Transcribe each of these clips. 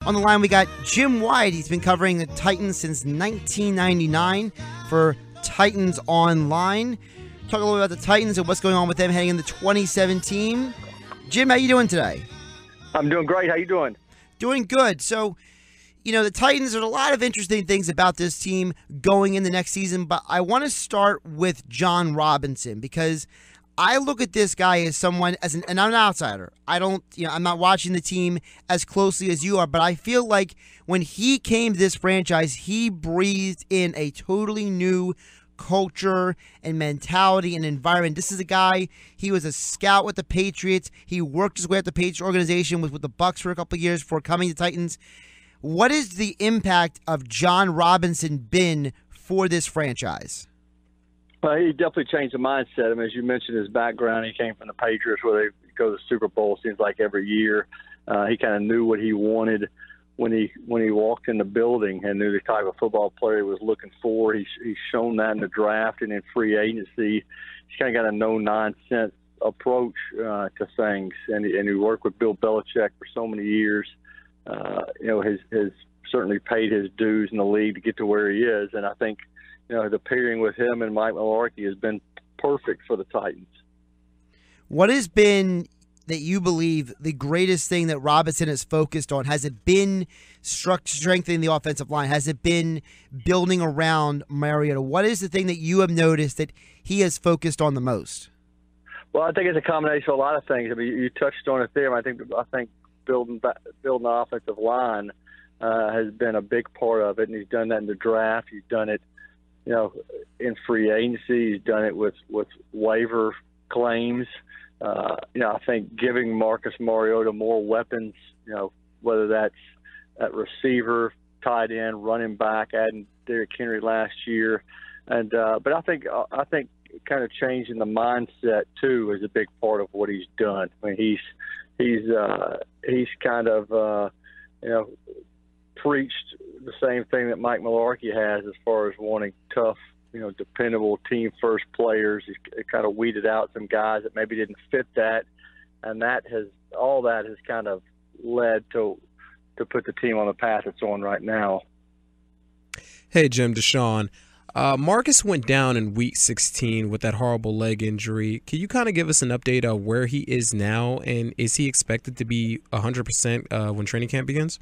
On the line, we got Jim Wyatt. He's been covering the Titans since 1999 for TitansOnline. Talk a little bit about the Titans and what's going on with them heading into 2017. Jim, how you doing today? I'm doing great. How you doing? Doing good. So, the Titans, there's a lot of interesting things about this team going in the next season, but I want to start with John Robinson because I look at this guy as someone, and I'm an outsider. I'm not watching the team as closely as you are, but I feel like when he came to this franchise, he breathed in a totally new culture and mentality and environment. This is a guy, he was a scout with the Patriots. He worked his way up the Patriots organization, was with the Bucs for a couple of years before coming to Titans. What has the impact of John Robinson been for this franchise? He definitely changed the mindset. I mean, as you mentioned, his background, he came from the Patriots where they go to the Super Bowl, seems like every year. He kind of knew what he wanted when he walked in the building and knew the type of football player he was looking for. He's shown that in the draft and in free agency. He's kind of got a no-nonsense approach to things, and he worked with Bill Belichick for so many years. Has certainly paid his dues in the league to get to where he is, and I think the pairing with him and Mike Mularkey has been perfect for the Titans. What has been, that you believe, the greatest thing that Robinson has focused on? Has it been strengthening the offensive line? Has it been building around Mariota? What is the thing that you have noticed that he has focused on the most? Well, I think it's a combination of a lot of things. I mean, you touched on it there. I think building the offensive line has been a big part of it, and he's done that in the draft. He's done it, in free agency. He's done it with waiver claims. I think giving Marcus Mariota more weapons, whether that's at receiver, tight end, running back, adding Derrick Henry last year, and but I think kind of changing the mindset too is a big part of what he's done. I mean, he's kind of preached the same thing that Mike Mularkey has as far as wanting tough, dependable team-first players. He's kind of weeded out some guys that maybe didn't fit that, and all that has kind of led to put the team on the path it's on right now. Hey, Jim, Dashawn. Marcus went down in Week 16 with that horrible leg injury. Can you kind of give us an update on where he is now, and is he expected to be 100% when training camp begins?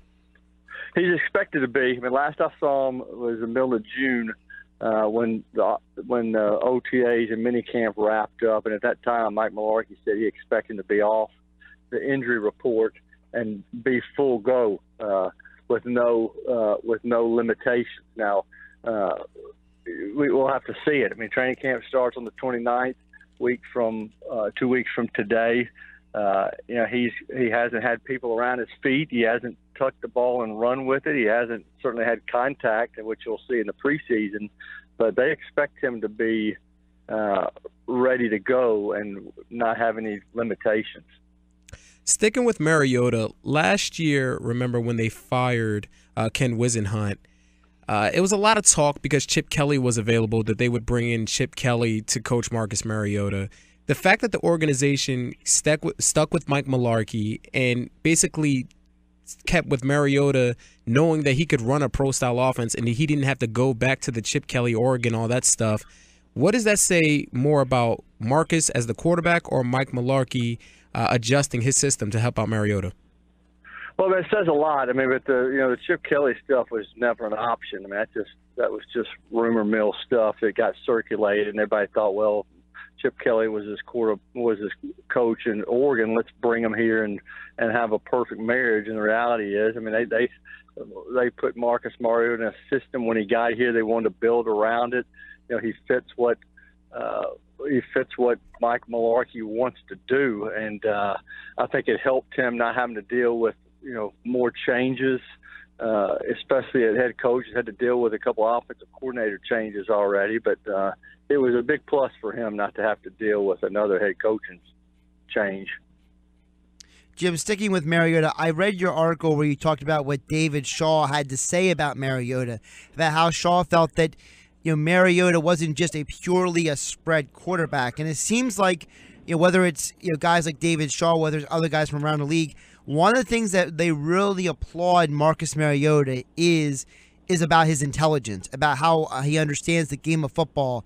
He's expected to be. I mean, last I saw him was the middle of June when the OTAs and minicamp wrapped up, and at that time, Mike Mularkey said he expected him to be off the injury report and be full go with no limitations. Now, we will have to see it. I mean, training camp starts on the 29th, 2 weeks from today. He hasn't had people around his feet. He hasn't tucked the ball and run with it. He hasn't certainly had contact, which you'll see in the preseason. But they expect him to be ready to go and not have any limitations. Sticking with Mariota, last year, remember when they fired Ken Wisenhunt, it was a lot of talk because Chip Kelly was available that they would bring in Chip Kelly to coach Marcus Mariota. The fact that the organization stuck with Mike Mularkey and basically kept with Mariota, knowing that he could run a pro-style offense and he didn't have to go back to the Chip Kelly, Oregon, all that stuff. What does that say more about Marcus as the quarterback or Mike Mularkey adjusting his system to help out Mariota? Well, that says a lot. I mean, but the Chip Kelly stuff was never an option. I mean, that was just rumor mill stuff that got circulated, and everybody thought, well, Chip Kelly was his coach in Oregon. Let's bring him here and have a perfect marriage. And the reality is, I mean, they put Marcus Mariota in a system when he got here. They wanted to build around it. He fits what Mike Mularkey wants to do, and I think it helped him not having to deal with more changes, especially at head coach. He's had to deal with a couple of offensive coordinator changes already, but it was a big plus for him not to have to deal with another head coaching change. Jim, sticking with Mariota, I read your article where you talked about what David Shaw had to say about Mariota, about how Shaw felt that Mariota wasn't just purely a spread quarterback. And it seems like, whether it's guys like David Shaw, whether it's other guys from around the league, one of the things that they really applaud Marcus Mariota is about his intelligence, about how he understands the game of football.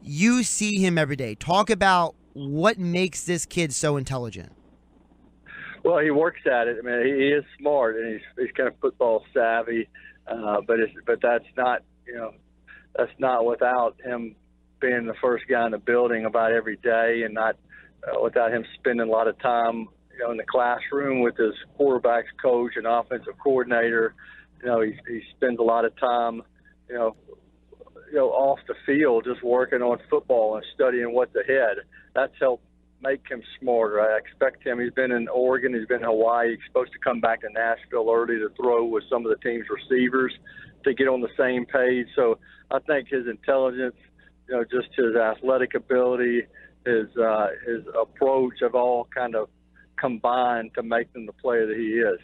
You see him every day. Talk about what makes this kid so intelligent. Well, he works at it. I mean, he is smart, and he's kind of football savvy. But that's not, that's not without him being the first guy in the building about every day, and not without him spending a lot of time, in the classroom with his quarterbacks coach and offensive coordinator. He spends a lot of time, off the field just working on football and studying what's ahead. That's helped make him smarter. I expect him. He's been in Oregon. He's been in Hawaii. He's supposed to come back to Nashville early to throw with some of the team's receivers to get on the same page. So I think his intelligence, just his athletic ability, his approach have all kind of combined to make him the player that he is.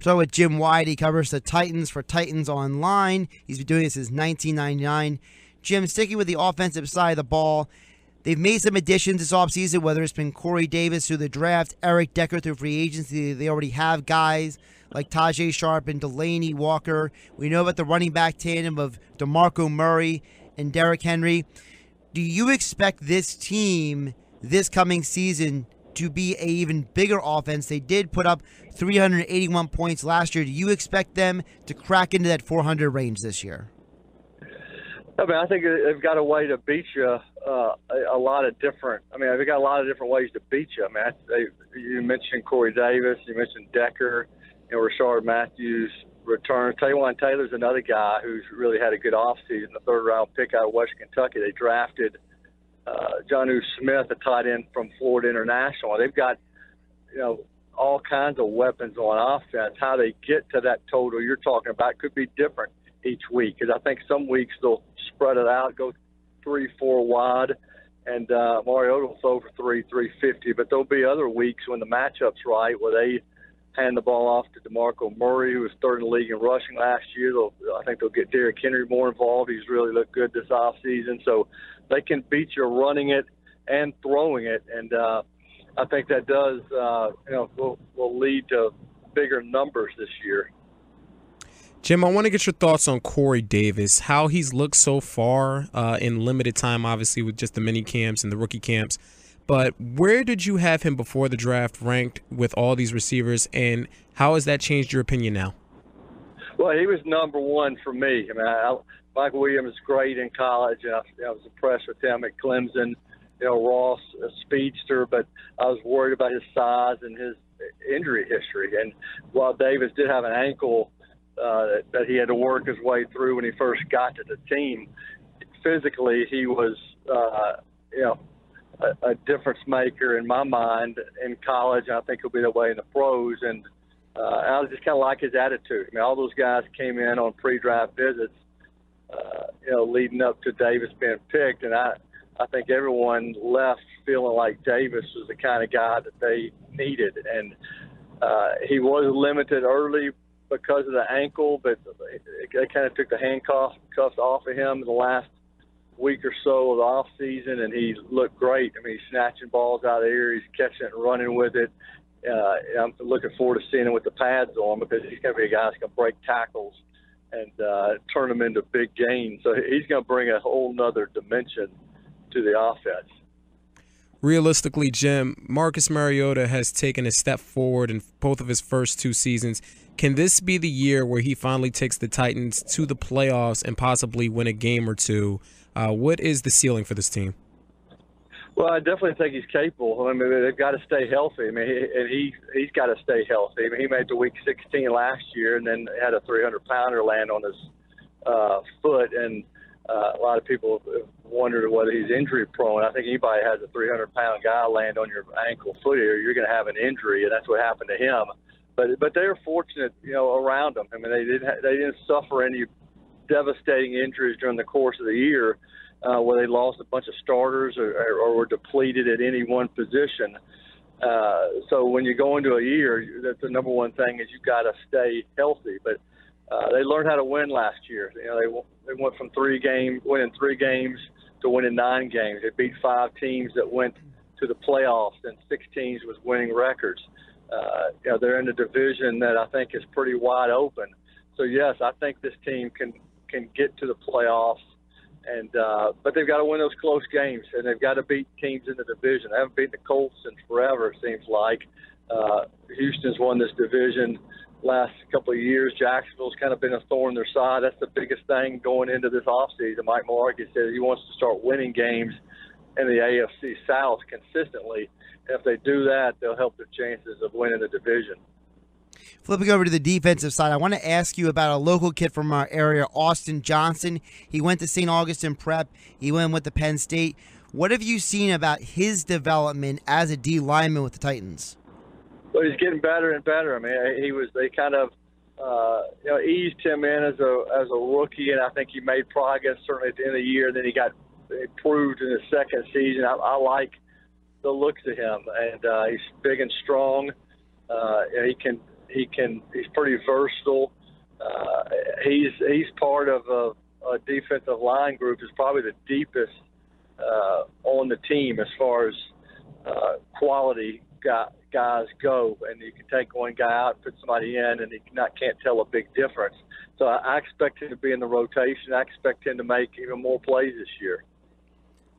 So with Jim Wyatt, he covers the Titans for TitansOnline. He's been doing this since 1999. Jim, sticking with the offensive side of the ball, they've made some additions this offseason, whether it's been Corey Davis through the draft, Eric Decker through free agency. They already have guys like Tajay Sharp and Delaney Walker. We know about the running back tandem of DeMarco Murray and Derrick Henry. Do you expect this team this coming season to be an even bigger offense? They did put up 381 points last year. Do you expect them to crack into that 400 range this year? I mean, I think they've got a way to beat you. A lot of different. I mean, they've got a lot of different ways to beat you. I mean, you mentioned Corey Davis, you mentioned Decker, and Rashard Matthews return. Taywan Taylor's another guy who's really had a good offseason. The third-round pick out of Western Kentucky. They drafted Jonnu Smith, a tight end from Florida International. They've got, all kinds of weapons on offense. How they get to that total you're talking about could be different each week, because I think some weeks they'll spread it out, go 3-4 wide, and Mariota will throw for 350. But there'll be other weeks when the matchup's right where they hand the ball off to DeMarco Murray, who was third in the league in rushing last year. I think they'll get Derrick Henry more involved. He's really looked good this offseason. So they can beat you running it and throwing it. And I think that does, will lead to bigger numbers this year. Jim, I want to get your thoughts on Corey Davis, how he's looked so far in limited time, obviously, with just the mini camps and the rookie camps. But where did you have him before the draft ranked with all these receivers, and how has that changed your opinion now? Well, he was number one for me. I mean, Mike Williams is great in college, and I was impressed with him at Clemson. Ross, a speedster, but I was worried about his size and his injury history. And while Davis did have an ankle that he had to work his way through when he first got to the team, physically he was, a difference maker in my mind in college. And I think he'll be that way in the pros. And I just kind of like his attitude. I mean, all those guys came in on pre-draft visits, leading up to Davis being picked. And I think everyone left feeling like Davis was the kind of guy that they needed. And he was limited early because of the ankle, but they kind of took the handcuffs off of him in the last week or so of the off season, and he looked great. I mean, he's snatching balls out of the air, he's catching it and running with it. I'm looking forward to seeing him with the pads on, because he's going to be a guy that's going to break tackles and turn them into big gains. So he's going to bring a whole nother dimension to the offense. Realistically, Jim, Marcus Mariota has taken a step forward in both of his first two seasons. Can this be the year where he finally takes the Titans to the playoffs and possibly win a game or two? What is the ceiling for this team? Well, I definitely think he's capable. I mean, they've got to stay healthy. I mean, he's got to stay healthy. I mean, he made the Week 16 last year and then had a 300-pounder land on his foot, and a lot of people have wondered whether he's injury-prone. I think anybody has a 300-pound guy land on your ankle, foot area, you're going to have an injury, and that's what happened to him. But they were fortunate, around him. I mean, they didn't suffer any devastating injuries during the course of the year where they lost a bunch of starters or were depleted at any one position. So when you go into a year, that's the number one thing is you got to stay healthy. But they learned how to win last year. They went from winning 3 games to winning 9 games. They beat 5 teams that went to the playoffs and 6 teams with winning records. They're in a division that I think is pretty wide open. So yes, I think this team can get to the playoffs, but they've got to win those close games, and they've got to beat teams in the division. They haven't beaten the Colts in forever, it seems like. Houston's won this division last couple of years. Jacksonville's kind of been a thorn in their side. That's the biggest thing going into this offseason. Mike Mularkey said he wants to start winning games in the AFC South consistently. And if they do that, they'll help their chances of winning the division. Flipping over to the defensive side, I want to ask you about a local kid from our area, Austin Johnson. He went to St. Augustine Prep. He went with the Penn State. What have you seen about his development as a D lineman with the Titans? Well, he's getting better and better. I mean, they kind of eased him in as a rookie, and I think he made progress certainly at the end of the year. Then he got improved in his second season. I like the looks of him, and he's big and strong. He's pretty versatile. He's part of a defensive line group is probably the deepest on the team as far as quality guys go, and you can take one guy out, put somebody in, and can't tell a big difference. So I expect him to be in the rotation. I expect him to make even more plays this year.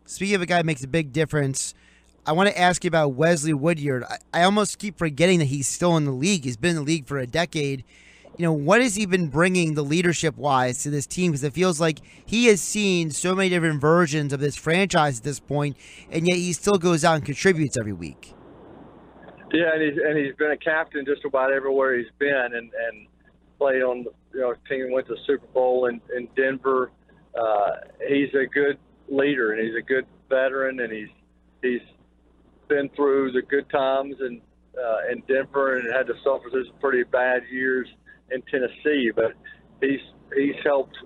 Speaking of a guy who makes a big difference, I want to ask you about Wesley Woodyard. I almost keep forgetting that he's still in the league. He's been in the league for a decade. What has he been bringing the leadership-wise to this team? Because it feels like he has seen so many different versions of this franchise at this point, and yet he still goes out and contributes every week. Yeah, and he's been a captain just about everywhere he's been, and played on the team, went to the Super Bowl in Denver. He's a good leader, and he's a good veteran, and he's been through the good times in Denver and had to suffer through some pretty bad years in Tennessee, but he's helped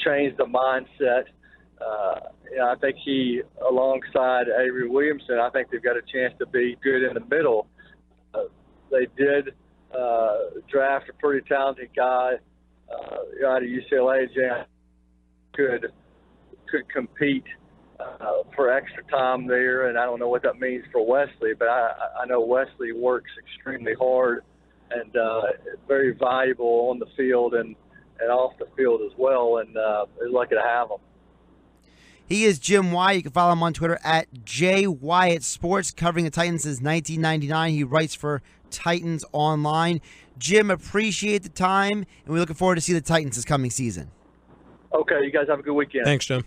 change the mindset. I think he, alongside Avery Williamson, I think they've got a chance to be good in the middle. They did draft a pretty talented guy out of UCLA, could compete for extra time there, and I don't know what that means for Wesley, but I know Wesley works extremely hard and very valuable on the field and off the field as well, and we're lucky to have him. He is Jim Wyatt. You can follow him on Twitter at @JWyattSports, covering the Titans since 1999. He writes for Titans Online. Jim, appreciate the time, and we're looking forward to see the Titans this coming season. Okay, you guys have a good weekend. Thanks, Jim.